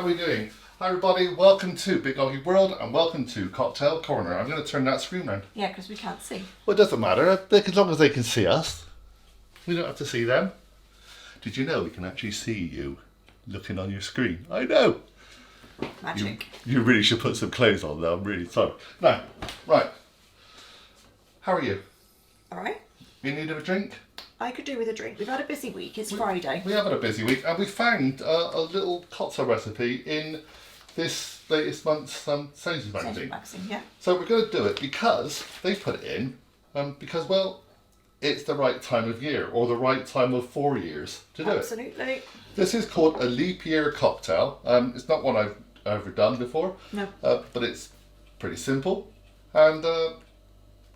we doing? Hi everybody, welcome to Big Oggie World and welcome to Cocktail Corner. I'm going to turn that screen around. Yeah, because we can't see. Well, it doesn't matter, as long as they can see us. We don't have to see them. Did you know we can actually see you looking on your screen? I know. Magic. You really should put some clothes on though, I'm really sorry. Now, right. How are you? Alright. You need a drink? I could do with a drink. We've had a busy week. It's Friday. We have had a busy week and we found a little cocktail recipe in this latest month's Sainsbury's magazine. Yeah. So we're going to do it because they put it in because, well, it's the right time of year or the right time of 4 years to do it. Absolutely. This is called a leap year cocktail. It's not one I've ever done before. No. But it's pretty simple. And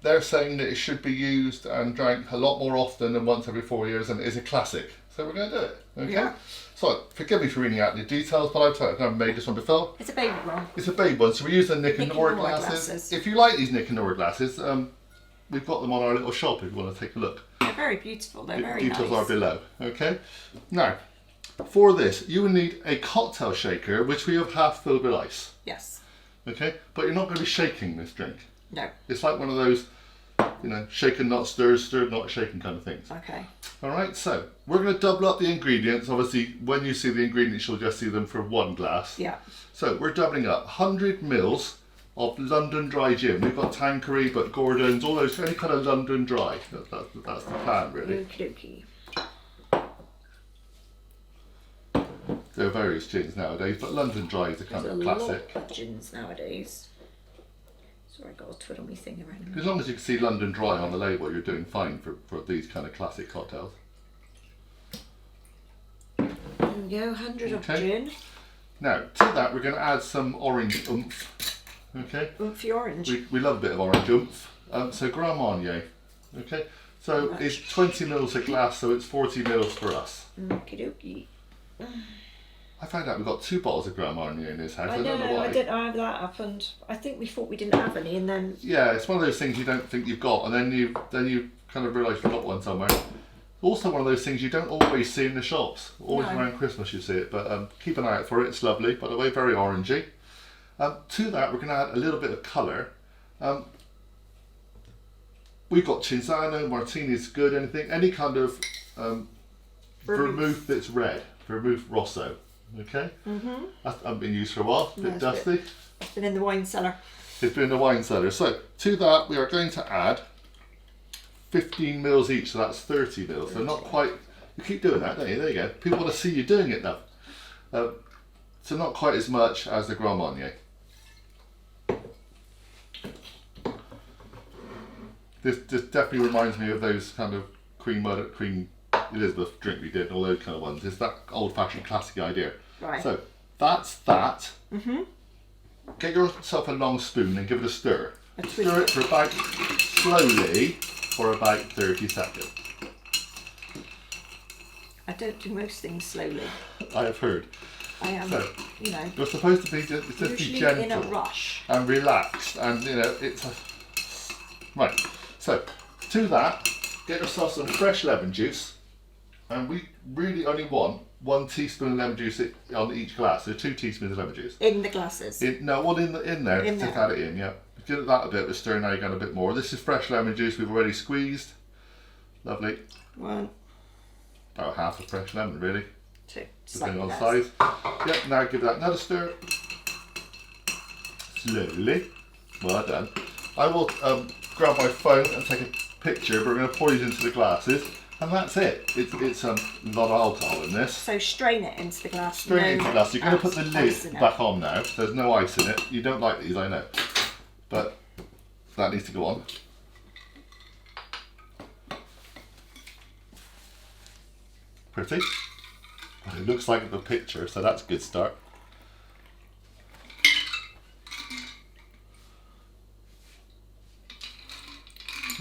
they're saying that it should be used and drank a lot more often than once every 4 years, and it is a classic. So we're going to do it. Okay. Yeah. So forgive me for reading out the details, but I've never made this one before. It's a baby one. It's a baby one, so we're using Nick and Nora Nora glasses. If you like these Nick and Nora glasses, we've got them on our little shop if you want to take a look. They're very beautiful. They're very nice. Details are below. Okay. Now, for this, you will need a cocktail shaker, which we have half filled with ice. Yes. Okay, but you're not going to be shaking this drink. No. It's like one of those, you know, shaken not stirred, stirred not shaken kind of things. Okay. All right, so we're going to double up the ingredients. Obviously, when you see the ingredients, you'll just see them for one glass. Yeah. So we're doubling up 100 mils of London dry gin. We've got Tanqueray, but Gordon's, all those, any kind of London dry. That's the plan, really. Okie dokie. There are various gins nowadays, but London dry is a kind of classic. There's a lot of gins nowadays. Sorry, I got to twiddle my thing around. As long as you can see London dry on the label, you're doing fine for these kind of classic cocktails. There we go, 100 of gin. Now, to that, we're going to add some orange oomph. Okay? Oomphy orange. We love a bit of orange oomph. So Grand Marnier. Okay? So it's 20 mils a glass, so it's 40 mils for us. Okie dokie. I found out we've got 2 bottles of Grand Marnier in this house. I don't know why. I didn't know how that happened. I think we thought we didn't have any, and then yeah, it's one of those things you don't think you've got, and then you kind of realise you've got one somewhere. Also, one of those things you don't always see in the shops. Always around Christmas you see it, but keep an eye out for it. It's lovely, by the way, very orangey. To that, we're going to add a little bit of colour. We've got Cinzano, Martini's good, any kind of vermouth that's red, vermouth Rosso. Okay? Mm-hmm. That hasn't been used for a while, a bit dusty. It's been in the wine cellar. It's been in the wine cellar. So, to that, we are going to add 15 mils each, so that's 30 mils. So, not quite, you keep doing that, don't you? There you go. People want to see you doing it now. So, not quite as much as the Grand Marnier. This definitely reminds me of those kind of Queen Elizabeth drink we did, and all those kind of ones. It's that old-fashioned classic idea. Right. So that's that. Mm-hmm. Get yourself a long spoon and give it a stir. Stir it for slowly for about 30 seconds. I don't do most things slowly. I have heard. I am, so, you know. You're supposed to be just be gentle in a rush and relaxed, and you know it's right. So to that, get yourself some fresh lemon juice. And we really only want 1 teaspoon of lemon juice on each glass, so 2 teaspoons of lemon juice. In the glasses? No, one in there, just add it in, yeah. Give that a bit of a stir, now you're going a bit more. This is fresh lemon juice we've already squeezed. Lovely. 1. About half a fresh lemon, really. 2. Depending on the size. Yep, now give that another stir. Slowly. Well done. I will grab my phone and take a picture, but we're going to pour these into the glasses. And that's it. It's a lot of alcohol in this. So strain it into the glass. Strain it into the glass. You're going to put the lid back on now. There's no ice in it. You don't like these, I know. But that needs to go on. Pretty. But it looks like the picture, so that's a good start.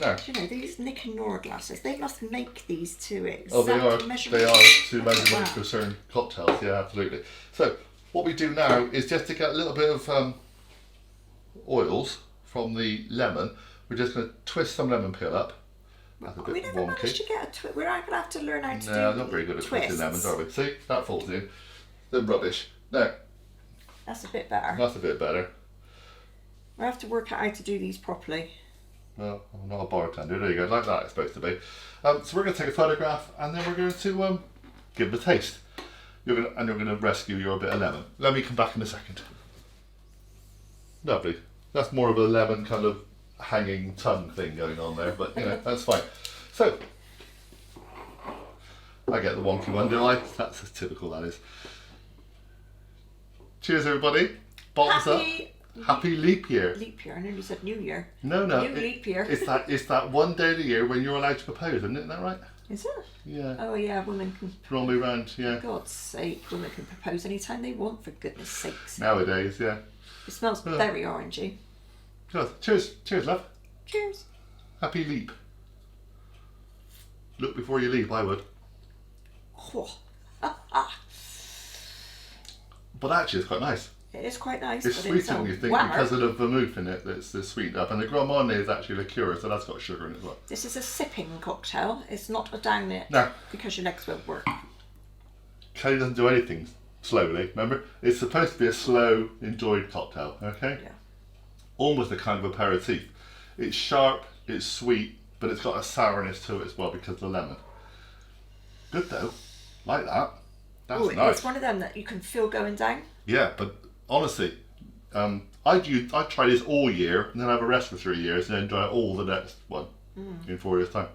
No. Do you know, these Nick and Nora glasses, they must make these to exact measurements. They are to measurements for certain cocktails, yeah, absolutely. So, what we do now is just to get a little bit of oils from the lemon, we're just going to twist some lemon peel up. That's a bit we never managed to get a twist. We're not going to have to learn how to do No, not very good at twisting lemons, are we? See, that falls in. The rubbish. Now, That's a bit better. That's a bit better. I have to work out how to do these properly. Well, I'm not a bartender. There you go. Like that it's supposed to be. So we're going to take a photograph and then we're going to give it a taste. You're going to rescue your bit of lemon. Let me come back in a second. Lovely. That's more of a lemon kind of hanging tongue thing going on there, but you know, that's fine. So, I get the wonky one, do I? That's as typical, that is. Cheers, everybody. Bottles up. Happy leap year. Leap year. I nearly said New Year. No. New leap year. It's that one day of the year when you're allowed to propose, isn't it? Isn't that right? Is it? Yeah. Oh yeah, women can. Roll me round, yeah. For God's sake, women can propose anytime they want. For goodness sakes. Nowadays, yeah. It smells very orangey. Good. Cheers, love. Cheers. Happy leap. Look before you leap, I would. Oh. But actually, it's quite nice. It is quite nice. It's sweeter than you think because of the vermouth in it that's sweetened up. And the Grand Marnier is actually liqueur, so that's got sugar in it as well. This is a sipping cocktail. It's not a down it. No. Because your legs won't work. Kelly doesn't do anything slowly, remember? It's supposed to be a slow, enjoyed cocktail, okay? Yeah. Almost a kind of aperitif. It's sharp, it's sweet, but it's got a sourness to it as well because of the lemon. Good though. Like that. That's nice. It's one of them that you can feel going down. Yeah, but honestly, I'd try this all year and then have a rest for 3 years and then try all the next one in 4 years' time.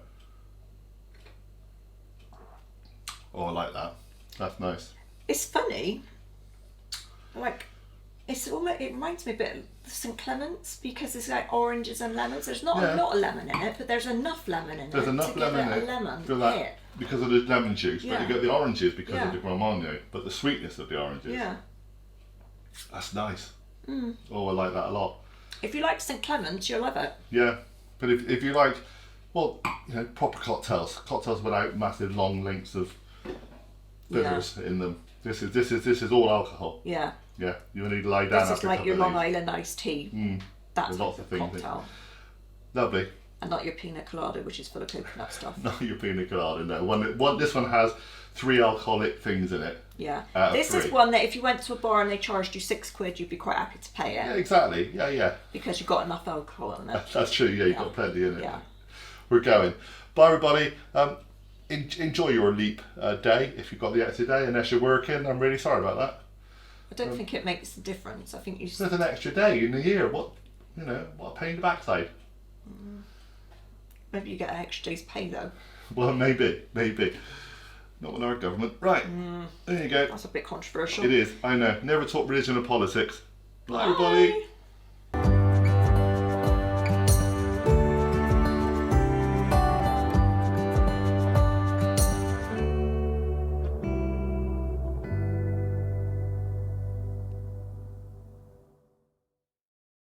Oh, I like that. That's nice. It's funny. Like, it reminds me a bit of St. Clement's because it's like oranges and lemons. There's not a lot of lemon in it, but there's enough lemon in it. There's enough to lemon give in it it. a lemon hit. Because of the lemon juice, but you get the oranges because Yeah. of the Grand Marnier, but the sweetness of the oranges. Yeah. That's nice. Oh, I like that a lot. If you like St. Clement's, you'll love it. Yeah, but if you like, well, you know, proper cocktails without massive long lengths of bitters in them. This is all alcohol. Yeah. Yeah, you need to lie down. This is like your Long Island iced tea. That's With like lots a of things in it. cocktail. Lovely. And not your pina colada, which is full of coconut stuff. Not your pina colada. No, this one has 3 alcoholic things in it. Yeah. Out of This 3. is one that if you went to a bar and they charged you £6, you'd be quite happy to pay it. Yeah, exactly. Yeah. Because you've got enough alcohol in it. That's true. Yeah, you've got plenty in it. Yeah. We're going. Bye, everybody. Enjoy your leap day if you've got the extra day. Unless you're working, I'm really sorry about that. I don't think it makes a difference. I think you just... There's an extra day in the year. What a pain in the backside. Maybe you get an extra day's pay though. Well, maybe. Not with our government. Right. There you go. That's a bit controversial. It is. I know. Never talk religion or politics. Bye, everybody.